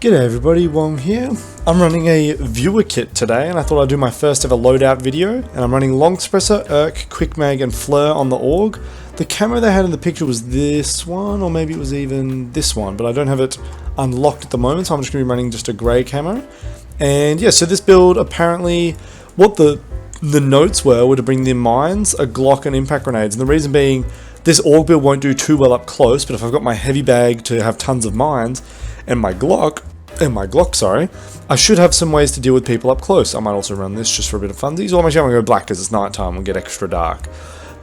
G'day everybody, Wong here. I'm running a viewer kit today and I thought I'd do my first ever loadout video, and I'm running long suppressor, Urk, quick mag and flare on the AUG. The camo they had in the picture was this one, or maybe it was even this one, but I don't have it unlocked at the moment, so I'm just going to be running just a grey camo. And yeah, so this build, apparently what the notes were to bring the mines, a Glock and impact grenades, and the reason being this AUG build won't do too well up close, but if I've got my heavy bag to have tons of mines and my Glock, I should have some ways to deal with people up close. I might also run this just for a bit of funsies, or maybe I'm going to go black because it's night time and get extra dark.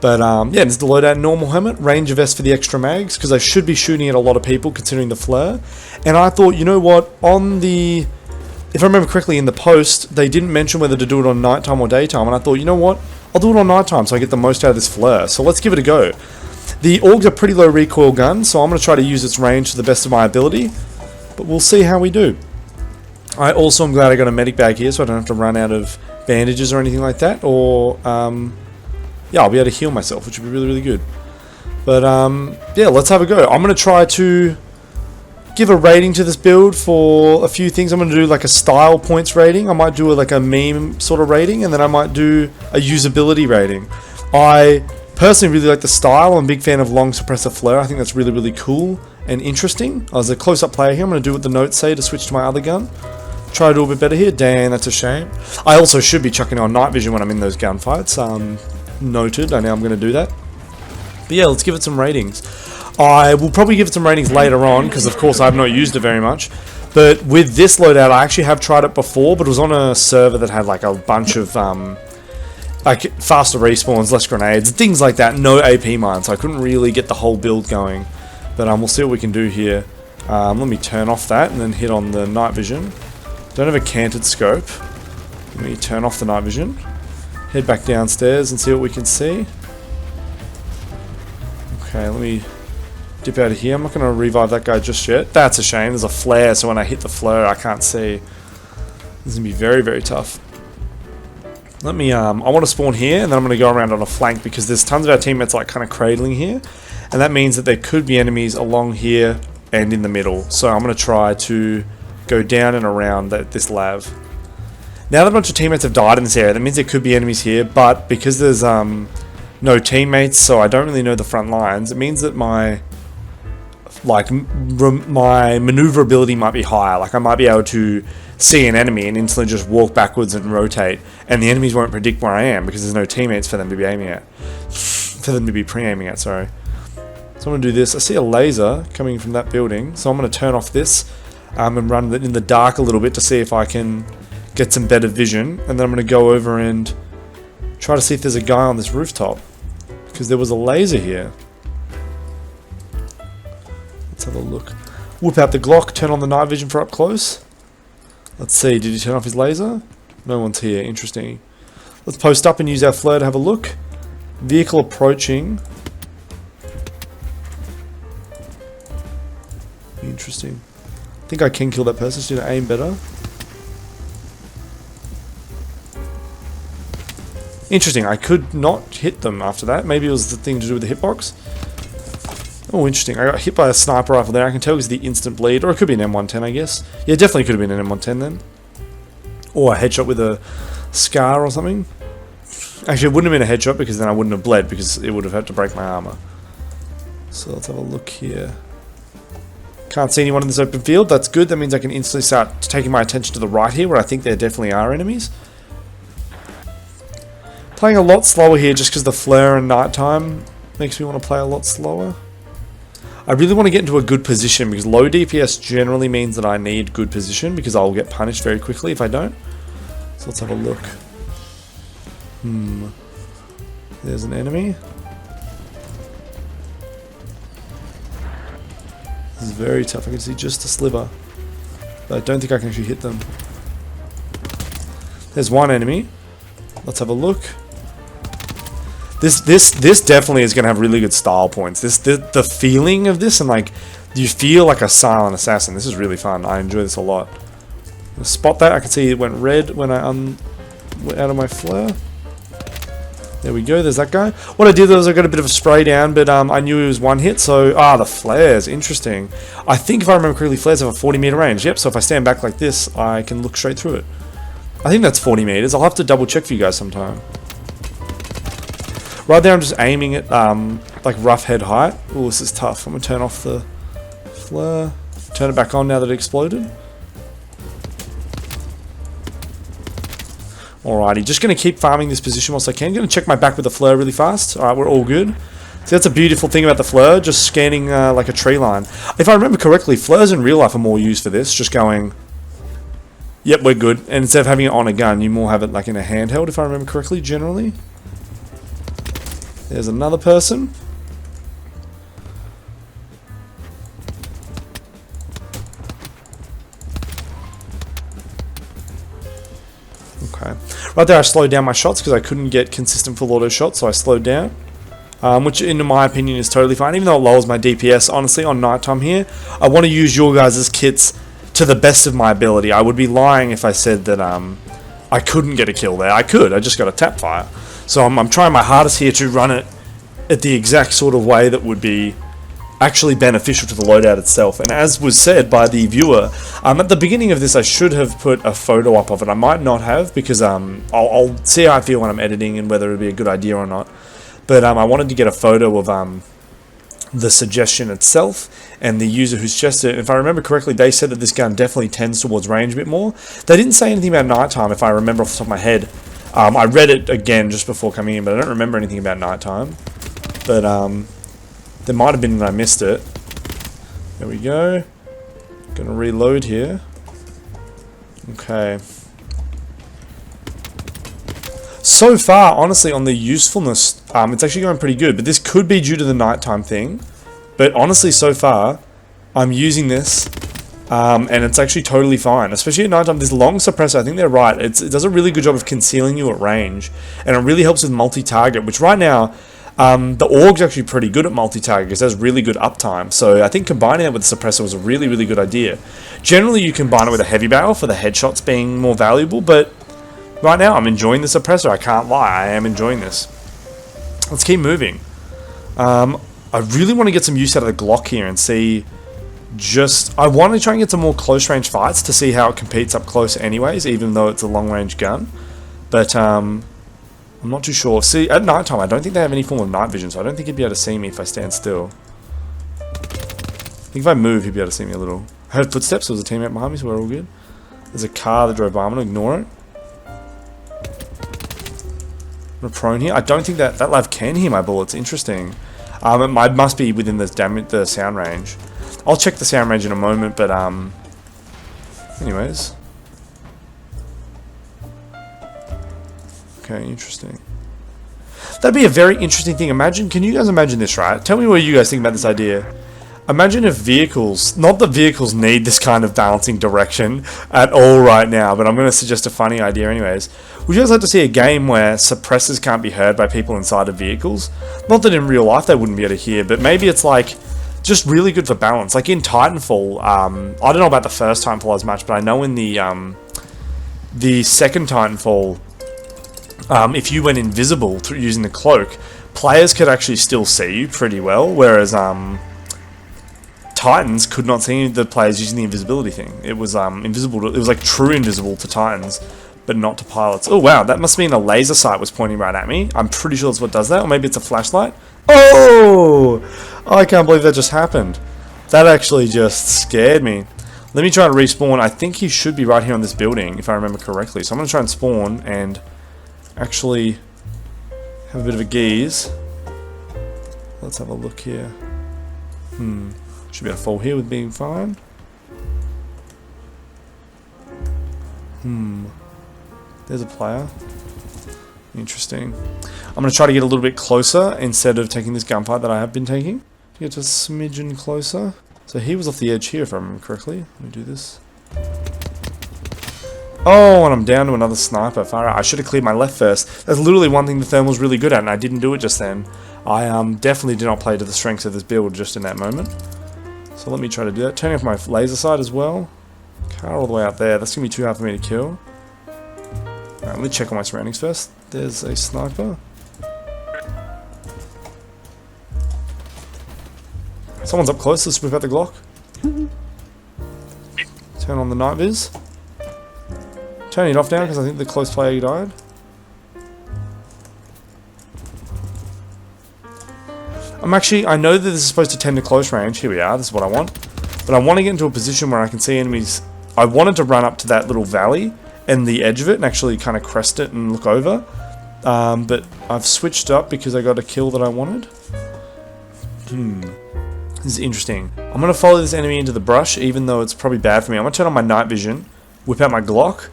But yeah, this is the loadout normal helmet, ranger vest for the extra mags, because I should be shooting at a lot of people considering the flare. And I thought, you know what, if I remember correctly in the post, they didn't mention whether to do it on nighttime or daytime, and I thought, you know what, I'll do it on nighttime so I get the most out of this flare. So let's give it a go. The AUG's a pretty low recoil gun, so I'm going to try to use its range to the best of my ability. But we'll see how we do. I also am glad I got a medic bag here so I don't have to run out of bandages or anything like that. Or, yeah, I'll be able to heal myself, which would be really, really good. But, yeah, let's have a go. I'm going to try to give a rating to this build for a few things. I'm going to do like a style points rating. I might do like a meme sort of rating. And then I might do a usability rating. I personally really like the style. I'm a big fan of long suppressor flare. I think that's really, really cool and interesting. I was a close-up player here. I'm going to do what the notes say to switch to my other gun. Try to do a bit better here. Damn, that's a shame. I also should be chucking on night vision when I'm in those gunfights. Noted. I know I'm going to do that. But yeah, let's give it some ratings. I will probably give it some ratings later on because, of course, I've not used it very much. But with this loadout, I actually have tried it before, but it was on a server that had like a bunch of like faster respawns, less grenades, things like that. No AP mines, so I couldn't really get the whole build going. But we'll see what we can do here. Let me turn off that and then hit on the night vision. Don't have a canted scope. Let me turn off the night vision. Head back downstairs and see what we can see. Okay, let me dip out of here. I'm not going to revive that guy just yet. That's a shame. There's a flare, so when I hit the flare, I can't see. This is going to be very, very tough. Let me, I want to spawn here, and then I'm going to go around on a flank because there's tons of our teammates like kind of cradling here. And that means that there could be enemies along here and in the middle. So I'm going to try to go down and around this lav. Now that a bunch of teammates have died in this area, that means there could be enemies here. But because there's no teammates, so I don't really know the front lines, it means that my maneuverability might be higher. Like I might be able to see an enemy and instantly just walk backwards and rotate. And the enemies won't predict where I am because there's no teammates for them to be aiming at. For them to be pre-aiming at, sorry. So I'm going to do this. I see a laser coming from that building, so I'm going to turn off this and run in the dark a little bit to see if I can get some better vision, and then I'm going to go over and try to see if there's a guy on this rooftop, because there was a laser here. Let's have a look. Whip out the Glock, turn on the night vision for up close. Let's see, did he turn off his laser? No one's here, interesting. Let's post up and use our flare to have a look. Vehicle approaching. Interesting. I think I can kill that person, just need to aim better. Interesting, I could not hit them after that. Maybe it was the thing to do with the hitbox. Oh, interesting. I got hit by a sniper rifle there. I can tell it's the instant bleed. Or it could be an M110, I guess. Yeah, definitely could have been an M110 then. Or a headshot with a scar or something. Actually, it wouldn't have been a headshot because then I wouldn't have bled because it would have had to break my armor. So let's have a look here. Can't see anyone in this open field. That's good. That means I can instantly start taking my attention to the right here where I think there definitely are enemies. Playing a lot slower here just because the flare and nighttime makes me want to play a lot slower. I really want to get into a good position because low DPS generally means that I need good position because I'll get punished very quickly if I don't. So let's have a look. There's an enemy. This is very tough. I can see just a sliver. But I don't think I can actually hit them. There's one enemy. Let's have a look. This definitely is going to have really good style points. The feeling of this, and like you feel like a silent assassin. This is really fun. I enjoy this a lot. Spot that. I can see it went red when I went out of my flare. There we go, there's that guy. What I did was I got a bit of a spray down, but I knew he was one hit, so... the flares, interesting. I think if I remember correctly, flares have a 40 meter range. Yep, so if I stand back like this, I can look straight through it. I think that's 40 meters. I'll have to double check for you guys sometime. Right there, I'm just aiming at, like, rough head height. Oh, this is tough. I'm going to turn off the flare. Turn it back on now that it exploded. Alrighty, just going to keep farming this position whilst I can. Going to check my back with the flare really fast. Alright, we're all good. See, that's a beautiful thing about the flare, just scanning like a tree line. If I remember correctly, flares in real life are more used for this, just going... Yep, we're good. And instead of having it on a gun, you more have it like in a handheld, if I remember correctly, generally. There's another person. Okay. Right there I slowed down my shots because I couldn't get consistent full auto shots, so I slowed down. Which in my opinion is totally fine, even though it lowers my DPS. Honestly, on nighttime here, I want to use your guys' kits to the best of my ability. I would be lying if I said that I couldn't get a kill there. I could, I just got a tap fire. So I'm trying my hardest here to run it at the exact sort of way that would be actually beneficial to the loadout itself. And as was said by the viewer, at the beginning of this I should have put a photo up of it. I might not have, because I'll see how I feel when I'm editing and whether it would be a good idea or not. But I wanted to get a photo of the suggestion itself and the user who suggested it. If I remember correctly, they said that this gun definitely tends towards range a bit more. They didn't say anything about nighttime, if I remember off the top of my head. I read it again just before coming in, but I don't remember anything about nighttime. But there might have been that I missed it. There we go. Gonna reload here. Okay. So far, honestly, on the usefulness, it's actually going pretty good. But this could be due to the nighttime thing. But honestly, so far, I'm using this, and it's actually totally fine. Especially at nighttime, this long suppressor, I think they're right. It does a really good job of concealing you at range. And it really helps with multi-target, which right now... the AUG's actually pretty good at multi-target because it has really good uptime. So I think combining that with the suppressor was a really, really good idea. Generally, you combine it with a heavy barrel for the headshots being more valuable, but right now I'm enjoying the suppressor. I can't lie, I am enjoying this. Let's keep moving. I really want to get some use out of the Glock here and see I want to try and get some more close range fights to see how it competes up close anyways, even though it's a long range gun. But, I'm not too sure. See, at night time, I don't think they have any form of night vision, so I don't think he'd be able to see me if I stand still. I think if I move, he'd be able to see me a little. I heard footsteps. There was a teammate behind me, so we're all good. There's a car that drove by. I'm going to ignore it. I'm prone here. I don't think that lav can hear my bullets. Interesting. It must be within the sound range. I'll check the sound range in a moment, but, anyways. Okay, interesting. That'd be a very interesting thing. Can you guys imagine this, right? Tell me what you guys think about this idea. Imagine if vehicles, not that vehicles need this kind of balancing direction at all right now, but I'm going to suggest a funny idea anyways. Would you guys like to see a game where suppressors can't be heard by people inside of vehicles? Not that in real life they wouldn't be able to hear, but maybe it's like, just really good for balance. Like in Titanfall, I don't know about the first Titanfall as much, but I know in the second Titanfall, if you went invisible through using the cloak, players could actually still see you pretty well, whereas Titans could not see the players using the invisibility thing. It was invisible. It was like true invisible to Titans, but not to pilots. Oh wow, that must mean a laser sight was pointing right at me. I'm pretty sure that's what does that, or maybe it's a flashlight. Oh, I can't believe that just happened. That actually just scared me. Let me try and respawn. I think he should be right here on this building, if I remember correctly. So I'm going to try and spawn and actually have a bit of a gaze. Let's have a look here. Should be able to fall here with being fine. There's a player. Interesting. I'm going to try to get a little bit closer instead of taking this gunfight that I have been taking. To get just a smidgen closer. So he was off the edge here if I remember correctly. Let me do this. Oh, and I'm down to another sniper. Far out. I should have cleared my left first. That's literally one thing the thermal's really good at, and I didn't do it just then. I definitely did not play to the strengths of this build just in that moment. So let me try to do that. Turning off my laser sight as well. Car all the way out there. That's going to be too hard for me to kill. Alright, let me check on my surroundings first. There's a sniper. Someone's up close. Let's whip out the Glock. Turn on the night viz. Turn it off now because I think the close player died. I know that this is supposed to tend to close range. Here we are, this is what I want. But I want to get into a position where I can see enemies. I wanted to run up to that little valley and the edge of it and actually kind of crest it and look over. But I've switched up because I got a kill that I wanted. This is interesting. I'm going to follow this enemy into the brush, even though it's probably bad for me. I'm going to turn on my night vision, whip out my Glock,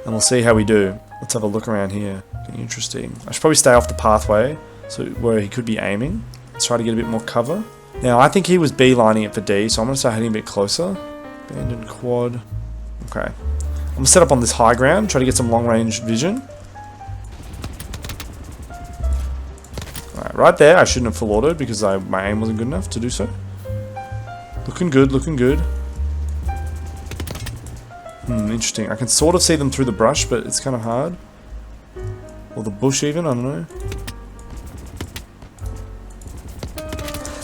and we'll see how we do. Let's have a look around here. Interesting. I should probably stay off the pathway, so where he could be aiming. Let's try to get a bit more cover. Now, I think he was beelining it for D, so I'm going to start heading a bit closer. Abandoned quad. Okay. I'm going to set up on this high ground, try to get some long-range vision. Alright, right there, I shouldn't have full autoed because my aim wasn't good enough to do so. Looking good, looking good. Interesting. I can sort of see them through the brush, but it's kind of hard. Or the bush even, I don't know.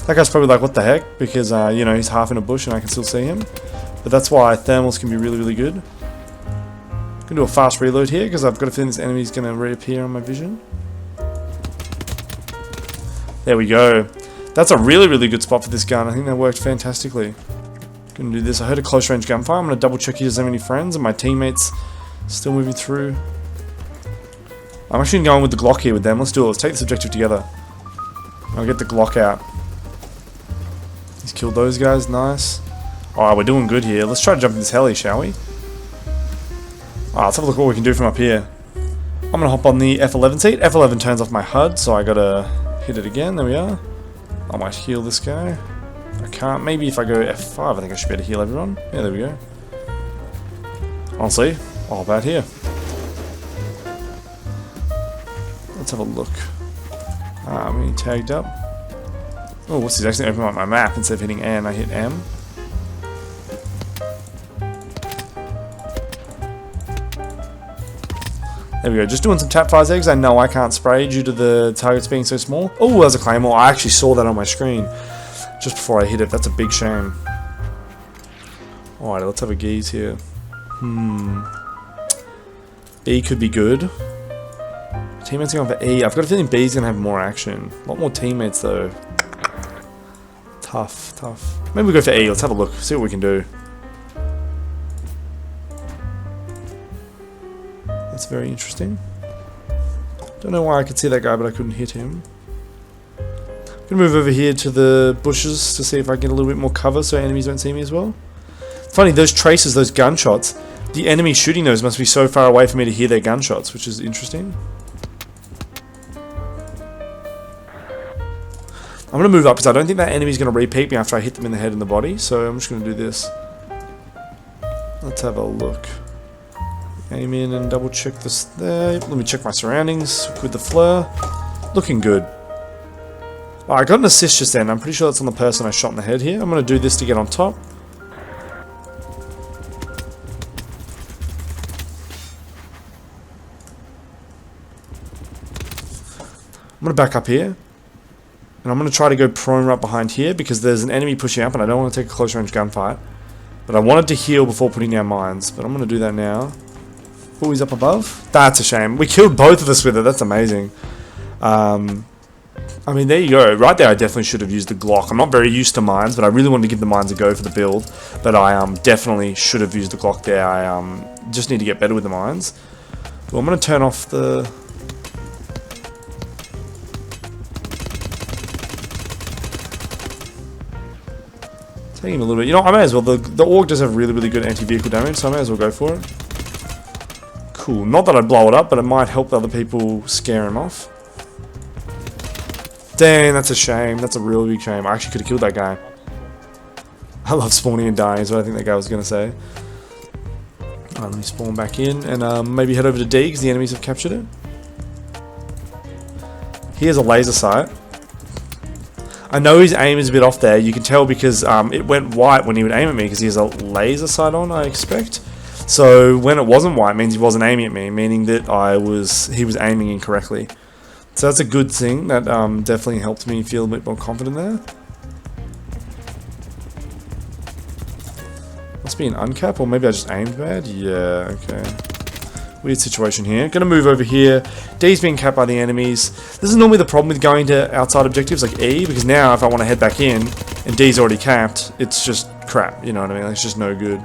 That guy's probably like, what the heck? Because, you know, he's half in a bush and I can still see him. But that's why thermals can be really, really good. I'm going to do a fast reload here because I've got a feeling this enemy's going to reappear on my vision. There we go. That's a really, really good spot for this gun. I think that worked fantastically. Going to do this. I heard a close range gunfire. I'm going to double check he doesn't have any friends and my teammates still moving through. I'm actually going with the Glock here with them. Let's do it. Let's take this objective together. I'll get the Glock out. He's killed those guys. Nice. Alright, we're doing good here. Let's try to jump in this heli, shall we? Alright, let's have a look at what we can do from up here. I'm going to hop on the F11 seat. F11 turns off my HUD, so I got to hit it again. There we are. I might heal this guy. I can't. Maybe if I go F5, I think I should be able to heal everyone. Yeah, there we go. Honestly, I'll hop out here. Let's have a look. I'm getting tagged up. Oh, what's this? Actually open up my map instead of hitting N, I hit M. There we go, just doing some tap fires eggs. I know I can't spray due to the targets being so small. Oh, there's a claymore. I actually saw that on my screen just before I hit it. That's a big shame. Alright, let's have a geese here. B could be good. Teammates going for E. I've got a feeling B's gonna have more action. A lot more teammates though. Tough, tough. Maybe we go for E. Let's have a look. See what we can do. That's very interesting. Don't know why I could see that guy, but I couldn't hit him. I'm gonna move over here to the bushes to see if I can get a little bit more cover so enemies don't see me as well. Funny, those traces, those gunshots, the enemy shooting those must be so far away for me to hear their gunshots, which is interesting. I'm gonna move up because I don't think that enemy's gonna repeat me after I hit them in the head and the body, so I'm just gonna do this. Let's have a look. Aim in and double check this there. Let me check my surroundings with the flare. Looking good. Oh, I got an assist just then. I'm pretty sure that's on the person I shot in the head here. I'm going to do this to get on top. I'm going to back up here. And I'm going to try to go prone right behind here because there's an enemy pushing up and I don't want to take a close range gunfight. But I wanted to heal before putting down mines. But I'm going to do that now. Oh, he's up above? That's a shame. We killed both of us with it. That's amazing. I mean, there you go. Right there, I definitely should have used the Glock. I'm not very used to mines, but I really wanted to give the mines a go for the build. But I definitely should have used the Glock there. I just need to get better with the mines. Well, I'm going to turn off the... Taking him a little bit. You know, I may as well. The Orc does have really, really good anti-vehicle damage, so I may as well go for it. Cool. Not that I'd blow it up, but it might help other people scare him off. Dang, that's a shame. That's a really big shame. I actually could have killed that guy. I love spawning and dying is what I think that guy was going to say. Alright, let me spawn back in and maybe head over to D because the enemies have captured it. He has a laser sight. I know his aim is a bit off there. You can tell because it went white when he would aim at me because he has a laser sight on, I expect. So when it wasn't white, it means he wasn't aiming at me, meaning that he was aiming incorrectly. So that's a good thing. That definitely helped me feel a bit more confident there. Must be an uncap, or maybe I just aimed bad? Yeah, okay. Weird situation here. Gonna move over here. D's being capped by the enemies. This is normally the problem with going to outside objectives like E, because now if I want to head back in, and D's already capped, it's just crap, you know what I mean? Like, it's just no good.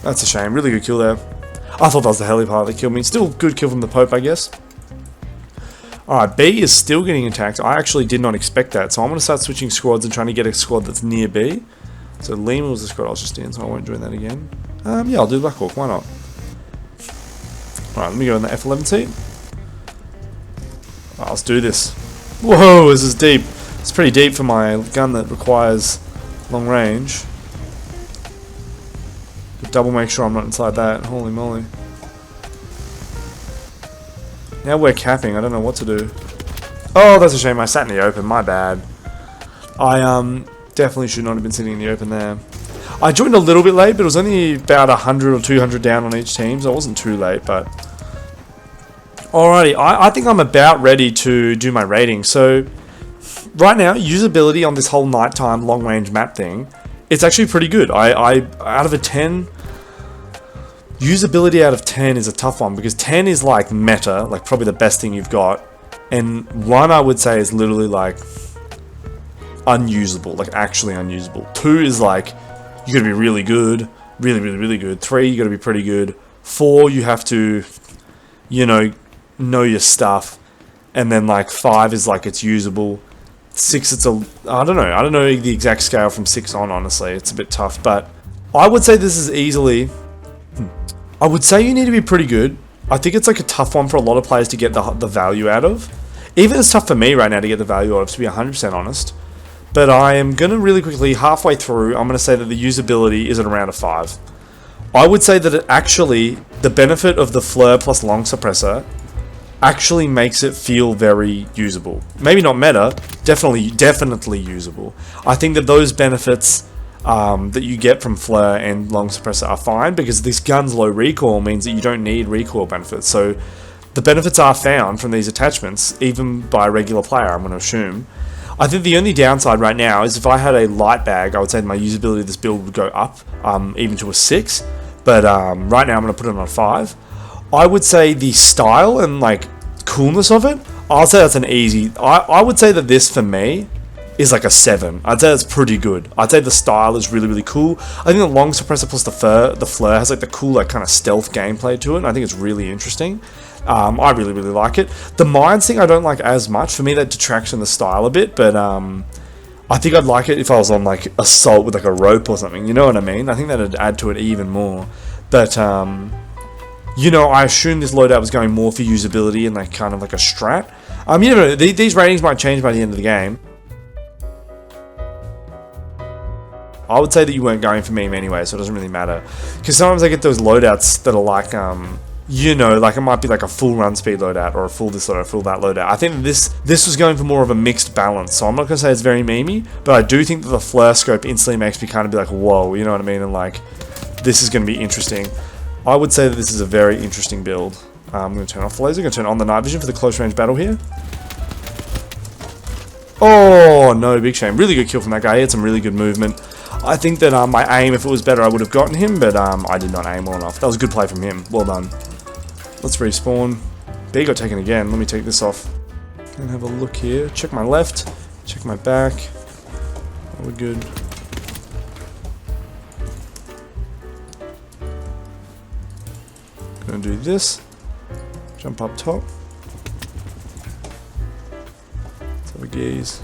That's a shame. Really good kill there. I thought that was the heli pilot that killed me. Still good kill from the Pope, I guess. Alright, B is still getting attacked. I actually did not expect that, so I'm going to start switching squads and trying to get a squad that's near B. So Lima was the squad I was just in, so I won't join that again. Yeah, I'll do Black Hawk, why not? Alright, let me go in the F11 seat. Alright, let's do this. Whoa, this is deep. It's pretty deep for my gun that requires long range. Double make sure I'm not inside that. Holy moly. Now we're capping. I don't know what to do. Oh, that's a shame. I sat in the open. My bad. I definitely should not have been sitting in the open there. I joined a little bit late, but it was only about 100 or 200 down on each team, so I wasn't too late, but... Alrighty, I think I'm about ready to do my rating. So, right now, usability on this whole nighttime long-range map thing, it's actually pretty good. I out of a 10... Usability out of 10 is a tough one, because 10 is like meta, like probably the best thing you've got, and 1 I would say is literally like unusable, like actually unusable. 2 is like you gotta be really good, really good. 3 you gotta be pretty good. 4 you have to, you know your stuff, and then like 5 is like it's usable. 6 it's a I don't know the exact scale from 6 on, honestly. It's a bit tough, but I would say this is easily. I would say you need to be pretty good. I think it's like a tough one for a lot of players to get the value out of. Even it's tough for me right now to get the value out of, to be 100% honest. But I am going to really quickly, halfway through, I'm going to say that the usability is at around a 5. I would say that it actually, the benefit of the flare plus long suppressor actually makes it feel very usable. Maybe not meta, definitely usable. I think that those benefits that you get from flare and long suppressor are fine, because this gun's low recoil means that you don't need recoil benefits. So the benefits are found from these attachments, even by a regular player, I'm going to assume. I think the only downside right now is if I had a light bag, I would say my usability of this build would go up, even to a 6. But right now I'm going to put it on a 5. I would say the style and like coolness of it, I'll say that's an easy. I would say that this for me is like a 7. I'd say that's pretty good. I'd say the style is really cool. I think the long suppressor plus the flare has like the cool like kind of stealth gameplay to it, and I think it's really interesting. I really like it. The mines thing I don't like as much. For me that detracts from the style a bit, but I think I'd like it if I was on like assault with like a rope or something, you know what I mean? I think that'd add to it even more. But you know, I assume this loadout was going more for usability and like kind of like a strat. You know, these ratings might change by the end of the game. I would say that you weren't going for meme anyway, so it doesn't really matter. Because sometimes I get those loadouts that are like, you know, like it might be like a full run speed loadout, or a full this loadout, full that loadout. I think this was going for more of a mixed balance, so I'm not going to say it's very memey, but I do think that the flare scope instantly makes me kind of be like, whoa, you know what I mean? And like, this is going to be interesting. I would say that this is a very interesting build. I'm going to turn off the laser, I'm going to turn on the night vision for the close range battle here. Oh, no, big shame. Really good kill from that guy. He had some really good movement. I think that my aim, if it was better, I would have gotten him, but I did not aim well enough. That was a good play from him. Well done. Let's respawn. B got taken again. Let me take this off. And have a look here. Check my left. Check my back. Oh, we're good. Gonna do this. Jump up top. Let's have a gaze.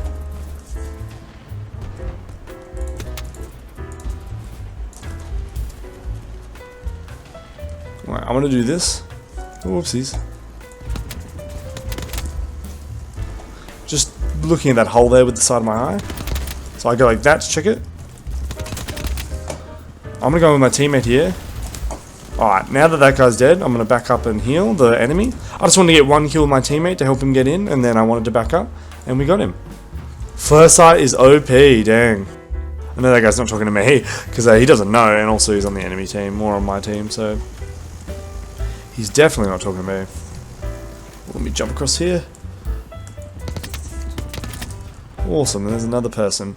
Right, I'm gonna do this. Oh, whoopsies. Just looking at that hole there with the side of my eye. So I go like that to check it. I'm gonna go with my teammate here. Alright, now that that guy's dead, I'm gonna back up and heal the enemy. I just wanted to get one kill with my teammate to help him get in, and then I wanted to back up, and we got him. First sight is OP, dang. I know that guy's not talking to me, because he doesn't know, and also he's on the enemy team, more on my team, so... He's definitely not talking to me. Let me jump across here. Awesome, there's another person.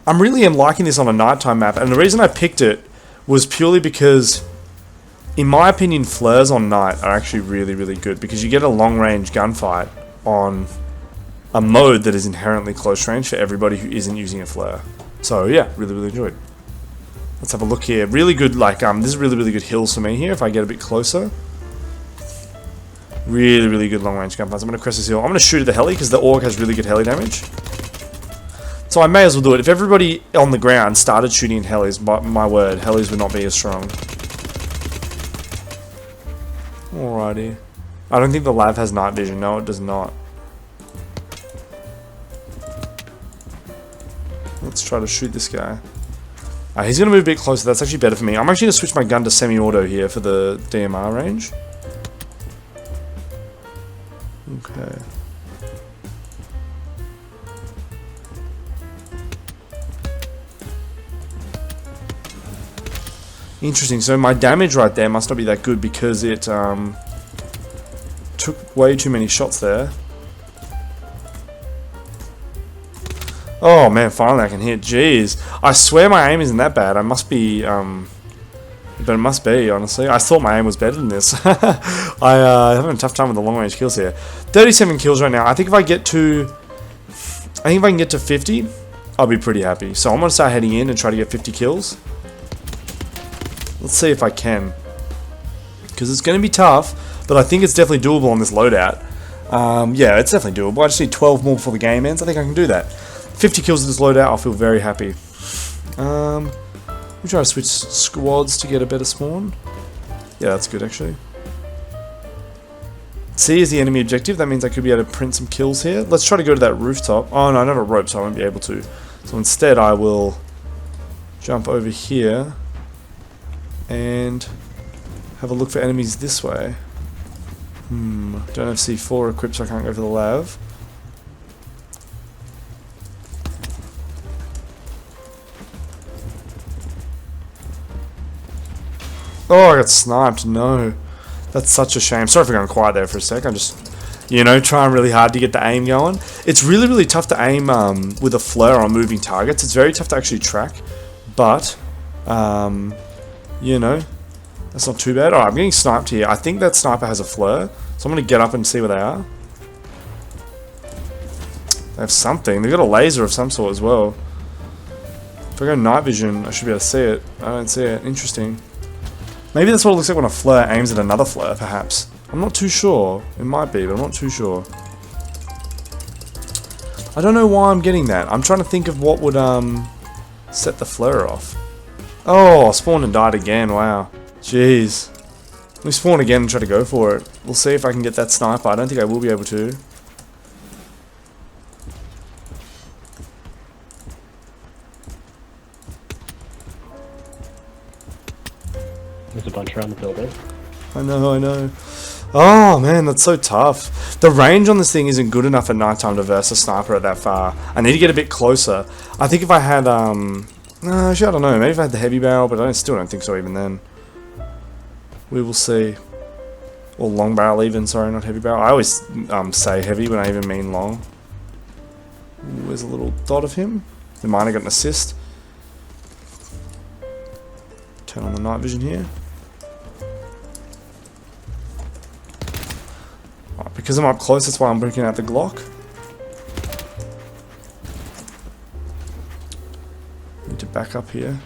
I'm really liking this on a nighttime map, and the reason I picked it was purely because, in my opinion, flares on night are actually really, really good, because you get a long-range gunfight on a mode that is inherently close range for everybody who isn't using a flare. So yeah, really, really good. Let's have a look here. Really good, like, this is really, really good hills for me here if I get a bit closer. Really, really good long-range gunfights. I'm going to crest this hill. I'm going to shoot at the heli because the orc has really good heli damage. So I may as well do it. If everybody on the ground started shooting at helis, my word, helis would not be as strong. Alrighty. I don't think the lav has night vision. No, it does not. Let's try to shoot this guy. He's going to move a bit closer. That's actually better for me. I'm actually going to switch my gun to semi-auto here for the DMR range. Okay. Interesting. So my damage right there must not be that good because it took way too many shots there. Oh man, finally I can hit. Jeez. I swear my aim isn't that bad. I must be but it must be, honestly. I thought my aim was better than this. I'm having a tough time with the long range kills here. 37 kills right now. I think if I get to... I think if I can get to 50, I'll be pretty happy. So I'm going to start heading in and try to get 50 kills. Let's see if I can. Because it's going to be tough, but I think it's definitely doable on this loadout. Yeah, it's definitely doable. I just need 12 more before the game ends. I think I can do that. 50 kills with this loadout, I'll feel very happy. We try to switch squads to get a better spawn. Yeah, that's good actually. C is the enemy objective. That means I could be able to print some kills here. Let's try to go to that rooftop. Oh no, I don't have a rope, so I won't be able to. So instead I will jump over here and have a look for enemies this way. Don't have C4 equipped, so I can't go for the lav. Oh, I got sniped. No. That's such a shame. Sorry for going quiet there for a sec. I'm just, you know, trying really hard to get the aim going. It's really, really tough to aim with a flare on moving targets. It's very tough to actually track. But, you know, that's not too bad. Oh, I'm getting sniped here. I think that sniper has a flare. So I'm going to get up and see where they are. They have something. They've got a laser of some sort as well. If I go night vision, I should be able to see it. I don't see it. Interesting. Maybe that's what it looks like when a flare aims at another flare, perhaps. I'm not too sure. It might be, but I'm not too sure. I don't know why I'm getting that. I'm trying to think of what would set the flare off. Oh, I spawned and died again. Wow. Jeez. Let me spawn again and try to go for it. We'll see if I can get that sniper. I don't think I will be able to. There's a bunch around the building. I know, I know. Oh man, that's so tough. The range on this thing isn't good enough at nighttime to verse a sniper at that far. I need to get a bit closer. I think if I had, actually I don't know, maybe if I had the heavy barrel, but I still don't think so even then. We will see. Or long barrel even, sorry, not heavy barrel. I always say heavy when I even mean long. Ooh, there's a little dot of him. The miner got an assist. Turn on the night vision here. Right, because I'm up close, that's why I'm breaking out the Glock. Need to back up here.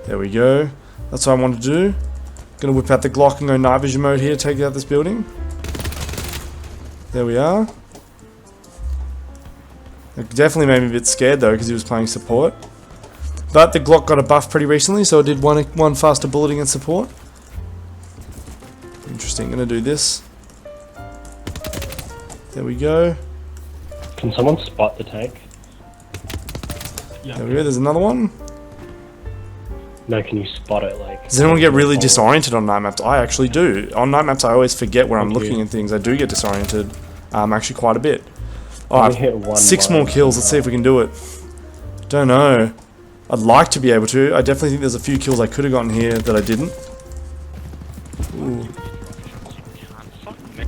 There we go. That's what I want to do. Gonna whip out the Glock and go night vision mode here, take out this building. There we are. It definitely made me a bit scared though because he was playing support. But the Glock got a buff pretty recently, so it did one faster bullet against support. Interesting, gonna do this. There we go. Can someone spot the tank? Yeah. There we go, there's another one. No, can you spot it like... Does anyone get really disoriented on night maps? I actually do. On night maps I always forget where I'm looking and things. I do get disoriented. Actually quite a bit. Alright, 6 more kills. Let's see if we can do it. Don't know. I'd like to be able to. I definitely think there's a few kills I could have gotten here that I didn't. Ooh.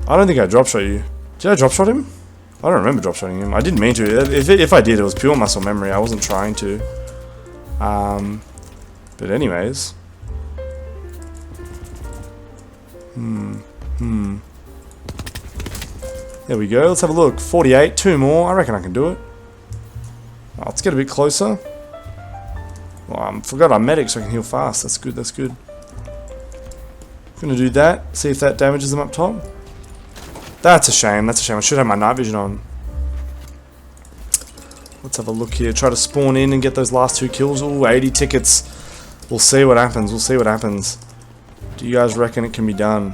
I don't think I drop shot you. Did I drop shot him? I don't remember drop shotting him. I didn't mean to. If I did, it was pure muscle memory. I wasn't trying to. But anyways. There we go. Let's have a look. 48. 2 more. I reckon I can do it. Oh, let's get a bit closer. Well, I forgot our medic so I can heal fast. That's good, that's good. Gonna do that. See if that damages them up top. That's a shame, that's a shame. I should have my night vision on. Let's have a look here. Try to spawn in and get those last 2 kills. Ooh, 80 tickets. We'll see what happens, we'll see what happens. Do you guys reckon it can be done?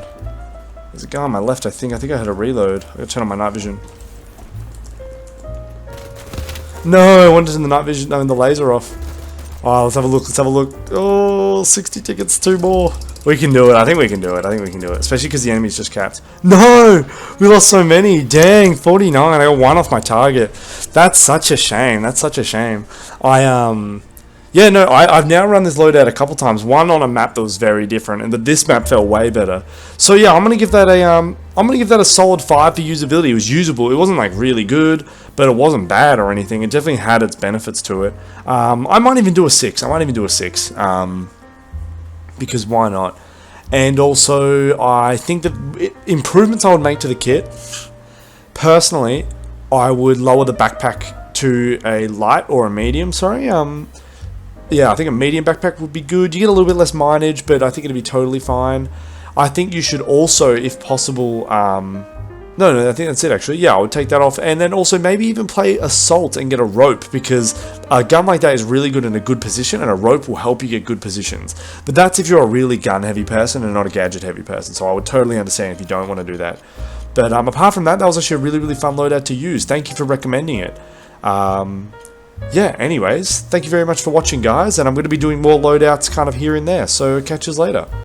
There's a guy on my left, I think. I think I had a reload. I gotta turn on my night vision. No, I wanted to turn the night vision, no, the laser off. Oh, let's have a look, let's have a look. Oh, 60 tickets, 2 more. We can do it, I think we can do it, I think we can do it. Especially because the enemy's just capped. No! We lost so many, dang, 49, I got 1 off my target. That's such a shame, that's such a shame. Yeah, no, I've now run this loadout a couple times. One on a map that was very different, and this map felt way better. So yeah, I'm gonna give that a solid 5 for usability. It was usable. It wasn't like really good, but it wasn't bad or anything. It definitely had its benefits to it. I might even do a 6. I might even do a 6. Because why not? And also, I think that improvements I would make to the kit. Personally, I would lower the backpack to a light or a medium. Sorry. Yeah, I think a medium backpack would be good. You get a little bit less mileage, but I think it'd be totally fine. I think you should also, if possible, no, I think that's it actually. Yeah, I would take that off. And then also maybe even play Assault and get a rope, because a gun like that is really good in a good position, and a rope will help you get good positions. But that's if you're a really gun-heavy person and not a gadget-heavy person. So I would totally understand if you don't want to do that. But apart from that, that was actually a really, really fun loadout to use. Thank you for recommending it. Yeah, anyways, thank you very much for watching, guys, and I'm going to be doing more loadouts kind of here and there, so catch us later.